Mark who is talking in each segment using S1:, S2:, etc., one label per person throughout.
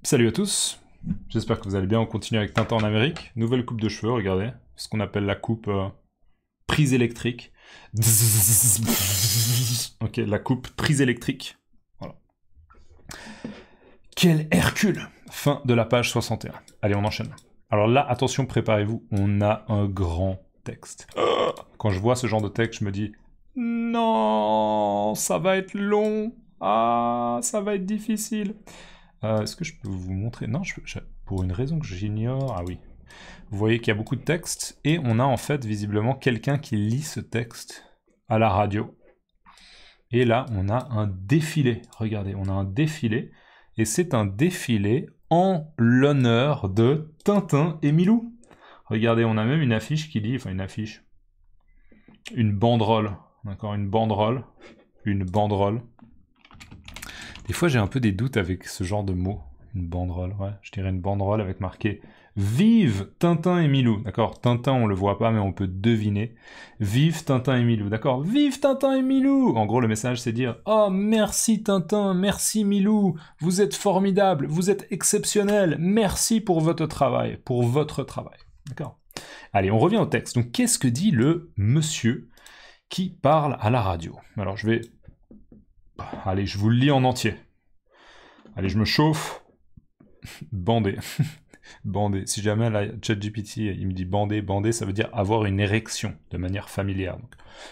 S1: Salut à tous, j'espère que vous allez bien, on continue avec Tintin en Amérique. Nouvelle coupe de cheveux, regardez, ce qu'on appelle la coupe prise électrique. Ok, la coupe prise électrique. Voilà. Quel Hercule! Fin de la page 61. Allez, on enchaîne. Alors là, attention, préparez-vous, on a un grand texte. Quand je vois ce genre de texte, je me dis « Non, ça va être long. Ah, ça va être difficile. » Est-ce que je peux vous montrer? Non, pour une raison que j'ignore... Ah oui. Vous voyez qu'il y a beaucoup de texte, et on a en fait visiblement quelqu'un qui lit ce texte à la radio. Et là, on a un défilé. Regardez, on a un défilé, et c'est un défilé en l'honneur de Tintin et Milou. Regardez, on a même une affiche qui dit... Enfin, une affiche. Une banderole. D'accord, une banderole. Une banderole. Des fois, j'ai un peu des doutes avec ce genre de mots. Une banderole, ouais. Je dirais une banderole avec marqué « Vive Tintin et Milou ». D'accord, Tintin, on le voit pas, mais on peut deviner. « Vive Tintin et Milou ». D'accord, « Vive Tintin et Milou ». En gros, le message, c'est dire « Oh, merci Tintin, merci Milou, vous êtes formidables, vous êtes exceptionnels, merci pour votre travail, pour votre travail ». D'accord. Allez, on revient au texte. Donc, qu'est-ce que dit le monsieur qui parle à la radio? Alors, je vais... Allez, je vous le lis en entier. Allez, je me chauffe. Bandé. Bandé. Si jamais la ChatGPT, il me dit bandé, bandé, ça veut dire avoir une érection de manière familière.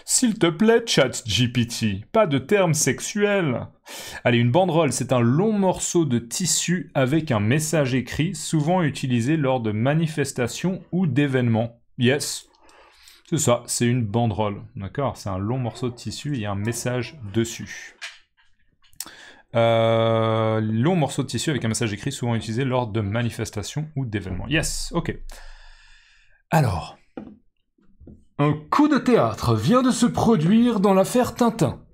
S1: S'il te plaît, ChatGPT, pas de termes sexuels. Allez, une banderole, c'est un long morceau de tissu avec un message écrit, souvent utilisé lors de manifestations ou d'événements. Yes. C'est ça, c'est une banderole. D'accord? C'est un long morceau de tissu et il y a un message dessus. Long morceau de tissu avec un message écrit souvent utilisé lors de manifestations ou d'événements. Yes, ok. Alors, un coup de théâtre vient de se produire dans l'affaire Tintin.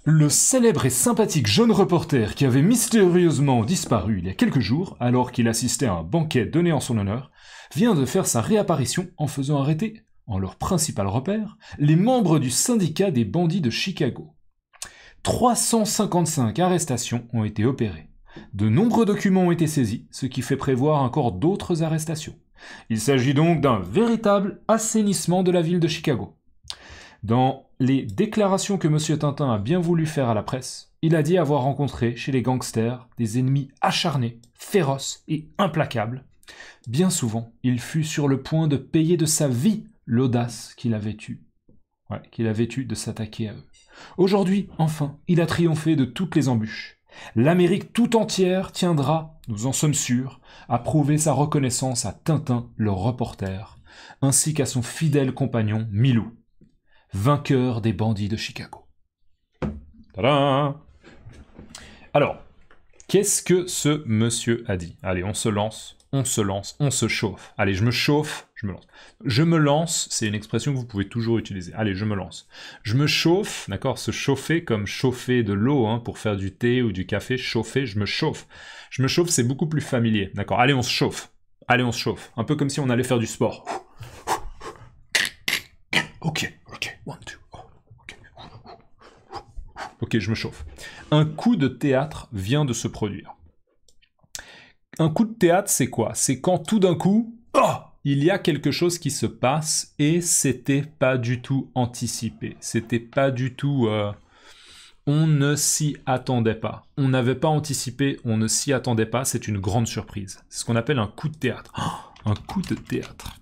S1: Le célèbre et sympathique jeune reporter qui avait mystérieusement disparu il y a quelques jours, alors qu'il assistait à un banquet donné en son honneur, vient de faire sa réapparition en faisant arrêter, en leur principal repère, les membres du syndicat des bandits de Chicago. 355 arrestations ont été opérées. De nombreux documents ont été saisis, ce qui fait prévoir encore d'autres arrestations. Il s'agit donc d'un véritable assainissement de la ville de Chicago. Dans les déclarations que M. Tintin a bien voulu faire à la presse, il a dit avoir rencontré chez les gangsters des ennemis acharnés, féroces et implacables. Bien souvent, il fut sur le point de payer de sa vie l'audace qu'il avait eue. De s'attaquer à eux. Aujourd'hui, enfin, il a triomphé de toutes les embûches. L'Amérique tout entière tiendra, nous en sommes sûrs, à prouver sa reconnaissance à Tintin, le reporter, ainsi qu'à son fidèle compagnon Milou, vainqueur des bandits de Chicago. Tadam! Alors, qu'est-ce que ce monsieur a dit? Allez, on se lance, on se chauffe. Allez, je me chauffe, je me lance. Je me lance, c'est une expression que vous pouvez toujours utiliser. Allez, je me lance. Je me chauffe, d'accord? Se chauffer comme chauffer de l'eau, hein, pour faire du thé ou du café. Chauffer, je me chauffe. Je me chauffe, c'est beaucoup plus familier, d'accord? Allez, on se chauffe. Allez, on se chauffe. Un peu comme si on allait faire du sport. Ok, one, two. Ok, je me chauffe. Un coup de théâtre vient de se produire. Un coup de théâtre, c'est quoi? C'est quand tout d'un coup, il y a quelque chose qui se passe et c'était pas du tout anticipé. C'était pas du tout... on ne s'y attendait pas. On n'avait pas anticipé, on ne s'y attendait pas, c'est une grande surprise. C'est ce qu'on appelle un coup de théâtre. Un coup de théâtre.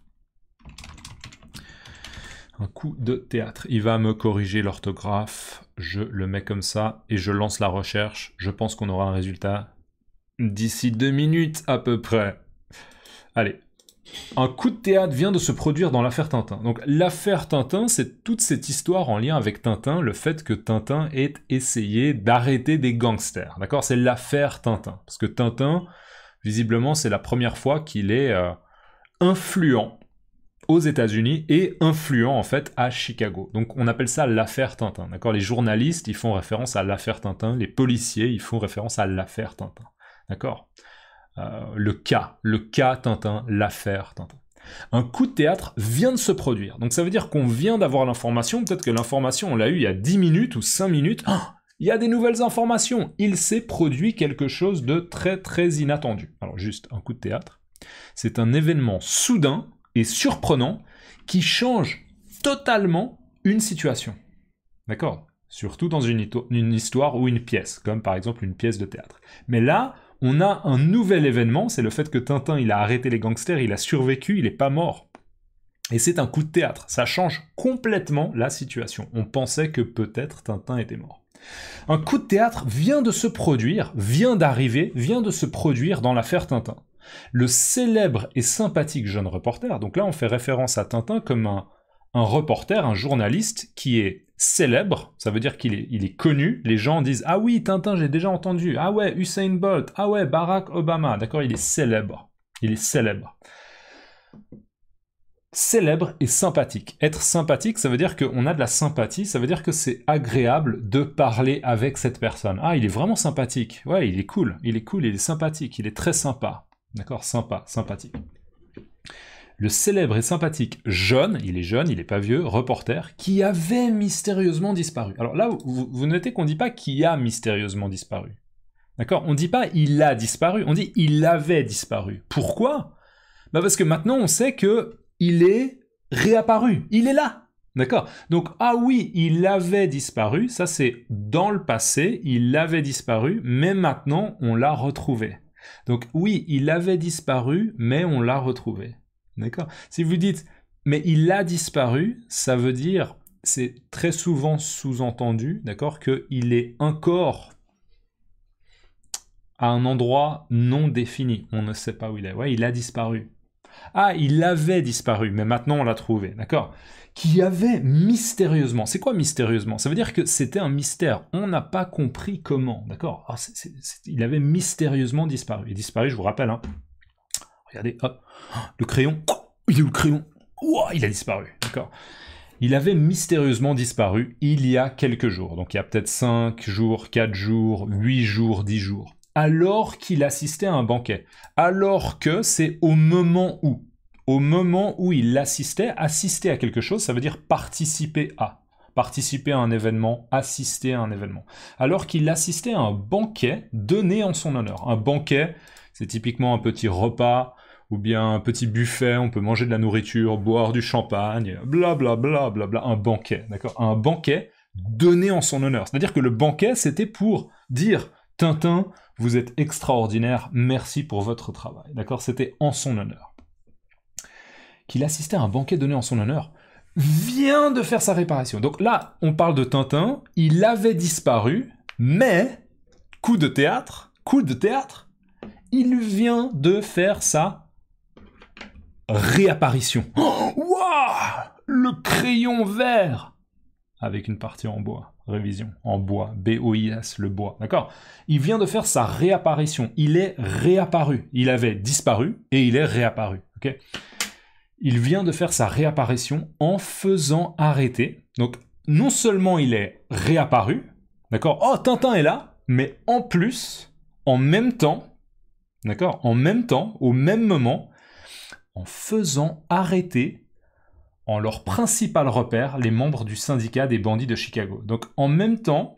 S1: Un coup de théâtre. Il va me corriger l'orthographe. Je le mets comme ça et je lance la recherche. Je pense qu'on aura un résultat d'ici 2 minutes à peu près. Allez. Un coup de théâtre vient de se produire dans l'affaire Tintin. Donc l'affaire Tintin, c'est toute cette histoire en lien avec Tintin, le fait que Tintin ait essayé d'arrêter des gangsters. D'accord? C'est l'affaire Tintin. Parce que Tintin, visiblement, c'est la première fois qu'il est influent aux États-Unis et influent en fait à Chicago. Donc on appelle ça l'affaire Tintin. D'accord? Les journalistes, ils font référence à l'affaire Tintin. Les policiers, ils font référence à l'affaire Tintin. D'accord? Le cas Tintin, l'affaire Tintin. Un coup de théâtre vient de se produire. Donc ça veut dire qu'on vient d'avoir l'information, peut-être que l'information on l'a eu il y a 10 minutes ou 5 minutes, Il y a des nouvelles informations. Il s'est produit quelque chose de très très inattendu. Alors juste un coup de théâtre. C'est un événement soudain et surprenant qui change totalement une situation. D'accord? Surtout dans une histoire ou une pièce, comme par exemple une pièce de théâtre. Mais là, on a un nouvel événement, c'est le fait que Tintin, il a arrêté les gangsters, il a survécu, il n'est pas mort. Et c'est un coup de théâtre, ça change complètement la situation. On pensait que peut-être Tintin était mort. Un coup de théâtre vient de se produire, vient d'arriver, vient de se produire dans l'affaire Tintin. Le célèbre et sympathique jeune reporter, donc là on fait référence à Tintin comme un reporter, un journaliste qui est célèbre, ça veut dire qu'il est connu, les gens disent « Ah oui, Tintin, j'ai déjà entendu, ah ouais, Usain Bolt, ah ouais, Barack Obama », d'accord, il est célèbre, il est célèbre. Célèbre et sympathique. Être sympathique, ça veut dire qu'on a de la sympathie, ça veut dire que c'est agréable de parler avec cette personne. Ah, il est vraiment sympathique, ouais, il est cool, il est sympathique, il est très sympa, d'accord, sympa, sympathique. Le célèbre et sympathique jeune, il est pas vieux, reporter, qui avait mystérieusement disparu. Alors là, vous notez qu'on ne dit pas qui a mystérieusement disparu. D'accord? On ne dit pas il a disparu, on dit il avait disparu. Pourquoi? Bah parce que maintenant on sait que il est réapparu, il est là. D'accord? Donc, ah oui, il avait disparu, ça c'est dans le passé, il avait disparu, mais maintenant on l'a retrouvé. Donc oui, il avait disparu, mais on l'a retrouvé. D'accord? Si vous dites « mais il a disparu », ça veut dire, c'est très souvent sous-entendu, d'accord, qu'il est encore à un endroit non défini. On ne sait pas où il est. Ouais, il a disparu. Ah, il avait disparu, mais maintenant on l'a trouvé, d'accord? Qui avait mystérieusement. C'est quoi mystérieusement? Ça veut dire que c'était un mystère. On n'a pas compris comment, d'accord? Ah, il avait mystérieusement disparu. Il est disparu, je vous rappelle, hein. Regardez, hop, le crayon, il est où le crayon? Ouah, il a disparu, d'accord. Il avait mystérieusement disparu il y a quelques jours, donc il y a peut-être 5 jours, 4 jours, 8 jours, 10 jours, alors qu'il assistait à un banquet, alors que c'est au moment où il assistait, assister à quelque chose, ça veut dire participer à un événement, assister à un événement, alors qu'il assistait à un banquet donné en son honneur. Un banquet, c'est typiquement un petit repas, ou bien un petit buffet, on peut manger de la nourriture, boire du champagne, blablabla, bla, un banquet, d'accord? Un banquet donné en son honneur. C'est-à-dire que le banquet, c'était pour dire « Tintin, vous êtes extraordinaire, merci pour votre travail », d'accord? C'était en son honneur. Qu'il assistait à un banquet donné en son honneur, vient de faire sa réparation. Donc là, on parle de Tintin, il avait disparu, mais, coup de théâtre, il vient de faire sa réapparition. Oh, waouh! Le crayon vert! Avec une partie en bois. Révision. En bois. B-O-I-S, le bois. D'accord? Il vient de faire sa réapparition. Il est réapparu. Il avait disparu et il est réapparu. Ok? Il vient de faire sa réapparition en faisant arrêter. Donc, non seulement il est réapparu, d'accord? Oh, Tintin est là, mais en plus, en même temps, d'accord? En même temps, au même moment, en faisant arrêter en leur principal repère les membres du syndicat des bandits de Chicago. Donc en même temps,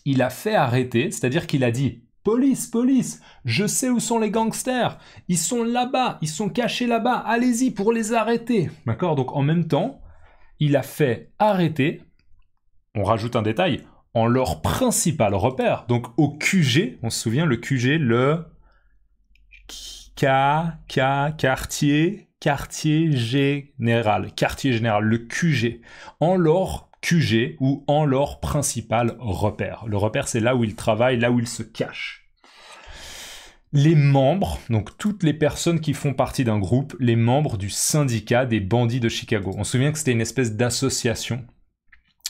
S1: il a fait arrêter, c'est-à-dire qu'il a dit « Police, police, je sais où sont les gangsters, ils sont là-bas, ils sont cachés là-bas, allez-y pour les arrêter ». D'accord? Donc en même temps, il a fait arrêter, on rajoute un détail, en leur principal repère, donc au QG, on se souvient, le QG, le quartier général, le QG, en leur QG ou en leur principal repère. Le repère, c'est là où ils travaillent, là où ils se cachent. Les membres, donc toutes les personnes qui font partie d'un groupe, les membres du syndicat des bandits de Chicago. On se souvient que c'était une espèce d'association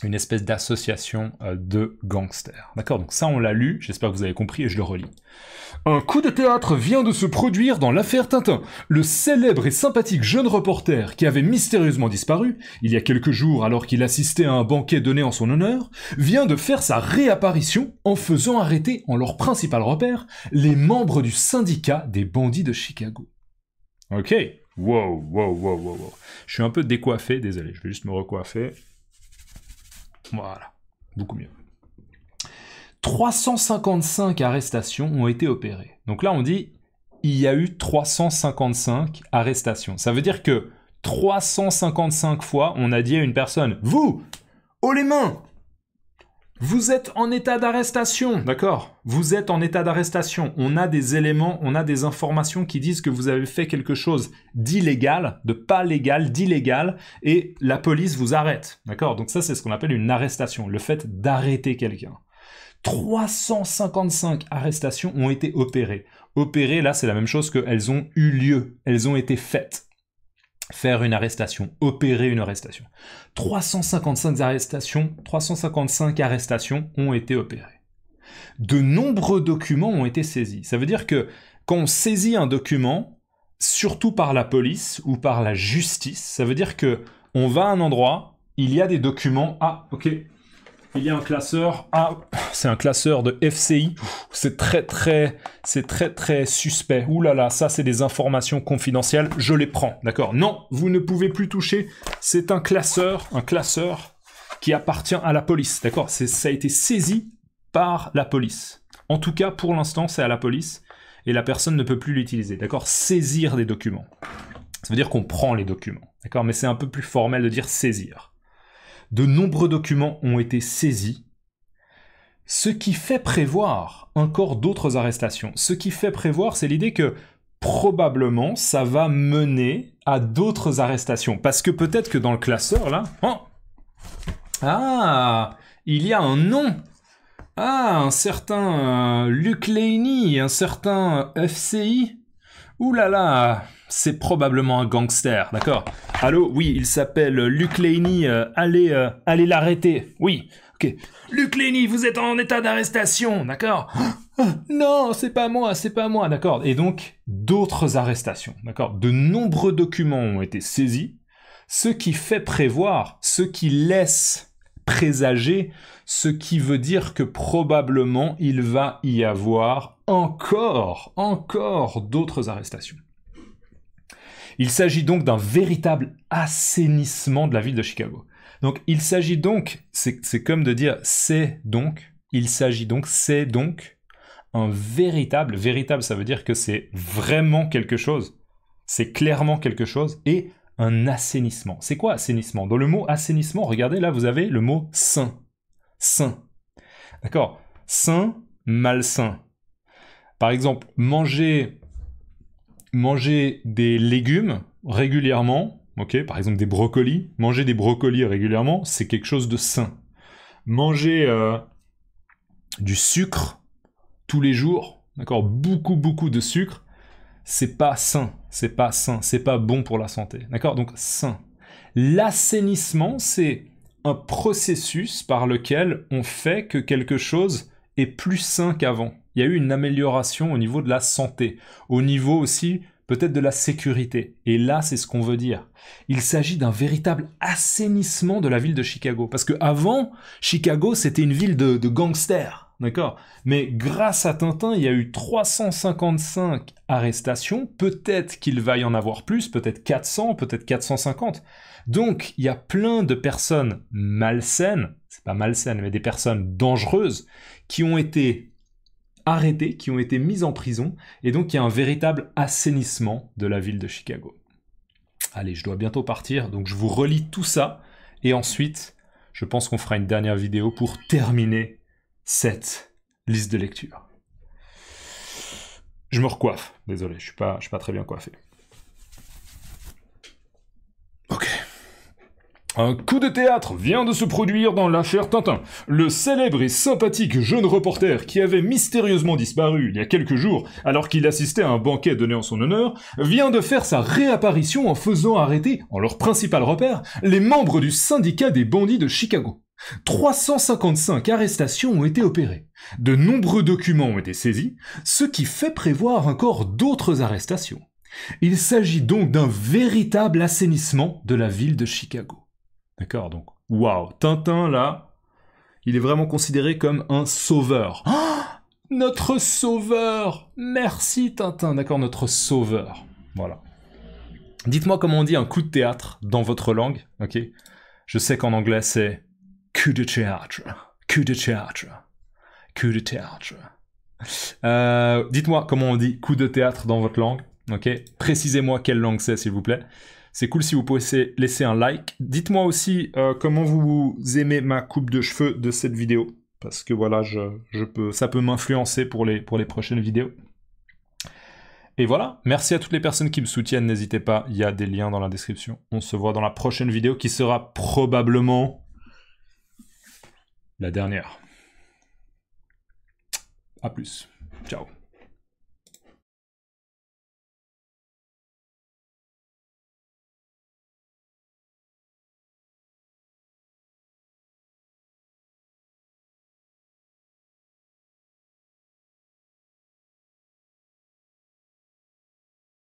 S1: de gangsters. D'accord? Donc ça, on l'a lu, j'espère que vous avez compris et je le relis. Un coup de théâtre vient de se produire dans l'affaire Tintin. Le célèbre et sympathique jeune reporter qui avait mystérieusement disparu, il y a quelques jours alors qu'il assistait à un banquet donné en son honneur, vient de faire sa réapparition en faisant arrêter en leur principal repère les membres du syndicat des bandits de Chicago. Ok. Wow. Je suis un peu décoiffé, désolé, je vais juste me recoiffer. Voilà, beaucoup mieux. 355 arrestations ont été opérées. Donc là, on dit, il y a eu 355 arrestations. Ça veut dire que 355 fois, on a dit à une personne, vous, haut les mains, vous êtes en état d'arrestation, d'accord? Vous êtes en état d'arrestation. On a des éléments, on a des informations qui disent que vous avez fait quelque chose d'illégal, de pas légal, d'illégal, et la police vous arrête, d'accord? Donc ça, c'est ce qu'on appelle une arrestation, le fait d'arrêter quelqu'un. 355 arrestations ont été opérées. Opérées, là, c'est la même chose qu'elles ont eu lieu, elles ont été faites. Faire une arrestation, opérer une arrestation. 355 arrestations ont été opérées. De nombreux documents ont été saisis. Ça veut dire que quand on saisit un document, surtout par la police ou par la justice, ça veut dire que on va à un endroit, il y a des documents, ah, ok, il y a un classeur, ah, c'est un classeur de FCI, c'est très suspect. Ouh là là, ça c'est des informations confidentielles, je les prends, d'accord? Non, vous ne pouvez plus toucher, c'est un classeur qui appartient à la police, d'accord? Ça a été saisi par la police. En tout cas, pour l'instant, c'est à la police, et la personne ne peut plus l'utiliser, d'accord? Saisir des documents. Ça veut dire qu'on prend les documents, d'accord? Mais c'est un peu plus formel de dire saisir. De nombreux documents ont été saisis, ce qui fait prévoir encore d'autres arrestations. Ce qui fait prévoir, c'est l'idée que probablement ça va mener à d'autres arrestations. Parce que peut-être que dans le classeur, là... Oh, ah, il y a un nom. Ah, un certain Luc Laney, un certain FCI. Ouh là là, c'est probablement un gangster, d'accord? Allô, oui, il s'appelle Luc Laney, allez l'arrêter. Oui, ok. Luc Laney, vous êtes en état d'arrestation, d'accord? Non, c'est pas moi, d'accord? Et donc, d'autres arrestations, d'accord? De nombreux documents ont été saisis, ce qui fait prévoir, ce qui laisse présager, ce qui veut dire que probablement il va y avoir encore d'autres arrestations. Il s'agit donc d'un véritable assainissement de la ville de Chicago. Donc il s'agit donc, c'est comme de dire c'est donc un véritable ça veut dire que c'est vraiment quelque chose, c'est clairement quelque chose, et un assainissement. C'est quoi assainissement? Dans le mot assainissement, regardez là, vous avez le mot sain. Sain. D'accord? Sain, malsain. Par exemple, manger des légumes régulièrement, ok, par exemple des brocolis, manger des brocolis régulièrement, c'est quelque chose de sain. Manger du sucre tous les jours, d'accord, beaucoup de sucre, c'est pas sain, c'est pas bon pour la santé, d'accord, donc sain. L'assainissement, c'est un processus par lequel on fait que quelque chose est plus sain qu'avant. Il y a eu une amélioration au niveau de la santé, au niveau aussi peut-être de la sécurité. Et là, c'est ce qu'on veut dire. Il s'agit d'un véritable assainissement de la ville de Chicago. Parce que avant, Chicago, c'était une ville de gangsters, d'accord? Mais grâce à Tintin, il y a eu 355 arrestations. Peut-être qu'il va y en avoir plus, peut-être 400, peut-être 450. Donc, il y a plein de personnes malsaines, c'est pas malsaines, mais des personnes dangereuses, qui ont été arrêtés, qui ont été mis en prison, et donc il y a un véritable assainissement de la ville de Chicago. Allez, je dois bientôt partir, donc je vous relis tout ça, et ensuite, je pense qu'on fera une dernière vidéo pour terminer cette liste de lecture. Je me recoiffe, désolé, je suis pas très bien coiffé. Ok. Un coup de théâtre vient de se produire dans l'affaire Tintin. Le célèbre et sympathique jeune reporter qui avait mystérieusement disparu il y a quelques jours alors qu'il assistait à un banquet donné en son honneur vient de faire sa réapparition en faisant arrêter, en leur principal repère, les membres du syndicat des bandits de Chicago. 355 arrestations ont été opérées. De nombreux documents ont été saisis, ce qui fait prévoir encore d'autres arrestations. Il s'agit donc d'un véritable assainissement de la ville de Chicago. D'accord, donc, waouh, Tintin, là, il est vraiment considéré comme un sauveur. Oh, notre sauveur! Merci, Tintin, d'accord, notre sauveur. Voilà. Dites-moi comment on dit un coup de théâtre dans votre langue, ok? Je sais qu'en anglais, c'est coup de théâtre, coup de théâtre, coup de théâtre. Dites-moi comment on dit coup de théâtre dans votre langue. Ok, précisez-moi quelle langue c'est, s'il vous plaît. C'est cool si vous pouvez laisser un like. Dites-moi aussi comment vous aimez ma coupe de cheveux de cette vidéo. Parce que voilà, ça peut m'influencer pour les prochaines vidéos. Et voilà, merci à toutes les personnes qui me soutiennent. N'hésitez pas, il y a des liens dans la description. On se voit dans la prochaine vidéo qui sera probablement la dernière. A plus. Ciao.